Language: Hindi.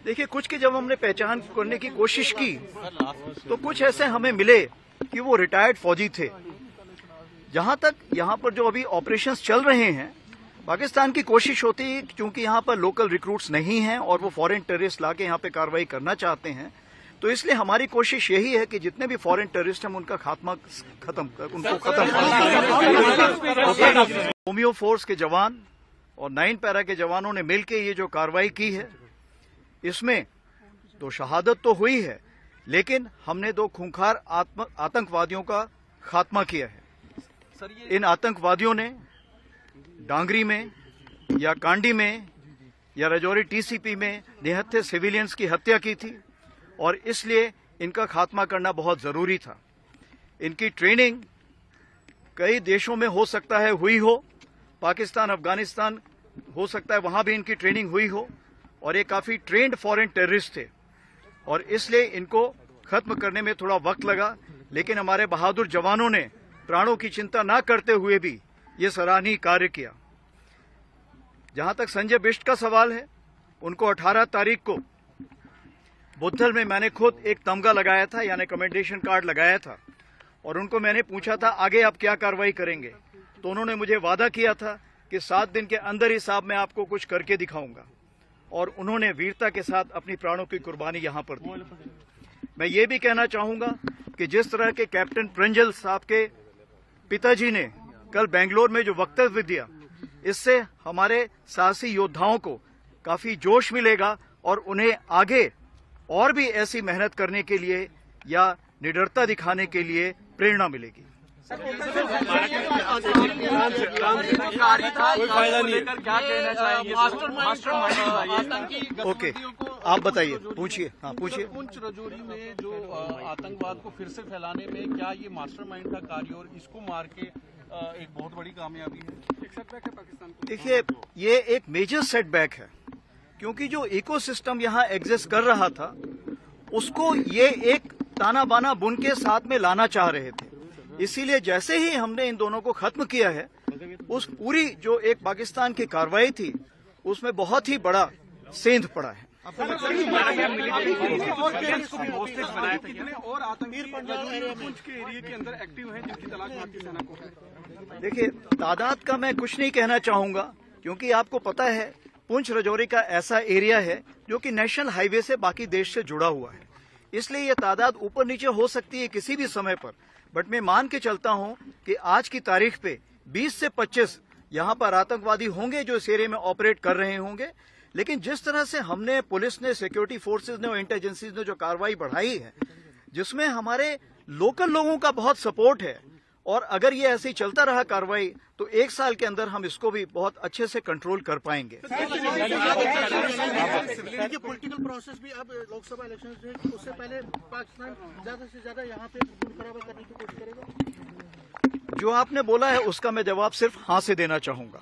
देखिए, कुछ की जब हमने पहचान करने की कोशिश की तो कुछ ऐसे हमें मिले कि वो रिटायर्ड फौजी थे। जहां तक यहाँ पर जो अभी ऑपरेशंस चल रहे हैं, पाकिस्तान की कोशिश होती है क्योंकि यहाँ पर लोकल रिक्रूट्स नहीं हैं और वो फॉरेन टेररिस्ट लाके यहाँ पे कार्रवाई करना चाहते हैं, तो इसलिए हमारी कोशिश यही है कि जितने भी फॉरेन टेररिस्ट हैं उनका खत्म होमियो फोर्स के जवान और 9 पैरा के जवानों ने मिलकर ये जो कार्रवाई की है, इसमें तो शहादत तो हुई है, लेकिन हमने 2 खूंखार आतंकवादियों का खात्मा किया है। इन आतंकवादियों ने डांगरी में या कांडी में या राजौरी टीसीपी में निहत्थे सिविलियंस की हत्या की थी और इसलिए इनका खात्मा करना बहुत जरूरी था। इनकी ट्रेनिंग कई देशों में हो सकता है हुई हो, पाकिस्तान, अफगानिस्तान हो सकता है वहां भी इनकी ट्रेनिंग हुई हो, और ये काफी ट्रेंड फॉरेन टेररिस्ट थे और इसलिए इनको खत्म करने में थोड़ा वक्त लगा, लेकिन हमारे बहादुर जवानों ने प्राणों की चिंता न करते हुए भी ये सराहनीय कार्य किया। जहां तक संजय बिष्ट का सवाल है, उनको 18 तारीख को बुद्धल में मैंने खुद एक तमगा लगाया था, यानी कमेंडेशन कार्ड लगाया था, और उनको मैंने पूछा था आगे आप क्या कार्रवाई करेंगे, तो उन्होंने मुझे वादा किया था कि 7 दिन के अंदर ही साहब मैं आपको कुछ करके दिखाऊंगा, और उन्होंने वीरता के साथ अपनी प्राणों की कुर्बानी यहां पर दी। मैं ये भी कहना चाहूंगा कि जिस तरह के कैप्टन प्रंजल साहब के पिताजी ने कल बेंगलोर में जो वक्तव्य दिया, इससे हमारे साहसी योद्धाओं को काफी जोश मिलेगा और उन्हें आगे और भी ऐसी मेहनत करने के लिए या निडरता दिखाने के लिए प्रेरणा मिलेगी। ओके, आप बताइए, पूछिए। हाँ, पूछिए। पुंछ राजौरी में जो आतंकवाद को फिर से फैलाने में क्या ये मास्टरमाइंड था कार्य और इसको मार के एक बहुत बड़ी कामयाबी है? एक सेटबैक है पाकिस्तान को। देखिए, ये एक मेजर सेटबैक है क्योंकि जो इकोसिस्टम यहाँ एग्जिस्ट कर रहा था उसको ये एक ताना बाना बुन के साथ में लाना चाह रहे थे। इसीलिए जैसे ही हमने इन दोनों को खत्म किया है, उस पूरी जो एक पाकिस्तान की कार्रवाई थी उसमें बहुत ही बड़ा सेंध पड़ा है। और आतंकी पुंछ के एरिया के अंदर एक्टिव हैं जिनकी तलाश भारतीय सेना को है? देखिए, तादाद का मैं कुछ नहीं कहना चाहूंगा क्योंकि आपको पता है पुंछ राजौरी का ऐसा एरिया है जो कि नेशनल हाईवे से बाकी देश से जुड़ा हुआ है, इसलिए ये तादाद ऊपर नीचे हो सकती है किसी भी समय पर, बट मैं मान के चलता हूं कि आज की तारीख पे 20 से 25 यहां पर आतंकवादी होंगे जो इस एरिया में ऑपरेट कर रहे होंगे। लेकिन जिस तरह से हमने, पुलिस ने, सिक्योरिटी फोर्सेज ने और इंटेलिजेंसीज ने जो कार्रवाई बढ़ाई है, जिसमें हमारे लोकल लोगों का बहुत सपोर्ट है, और अगर ये ऐसे ही चलता रहा कार्रवाई तो 1 साल के अंदर हम इसको भी बहुत अच्छे से कंट्रोल कर पाएंगे। पॉलिटिकल प्रोसेस भी अब लोकसभा इलेक्शन से उससे पहले पाकिस्तान ज्यादा से ज्यादा यहाँ पे खून खराबा करने की कोशिश करेगा? जो आपने बोला है उसका मैं जवाब सिर्फ हाँ से देना चाहूंगा।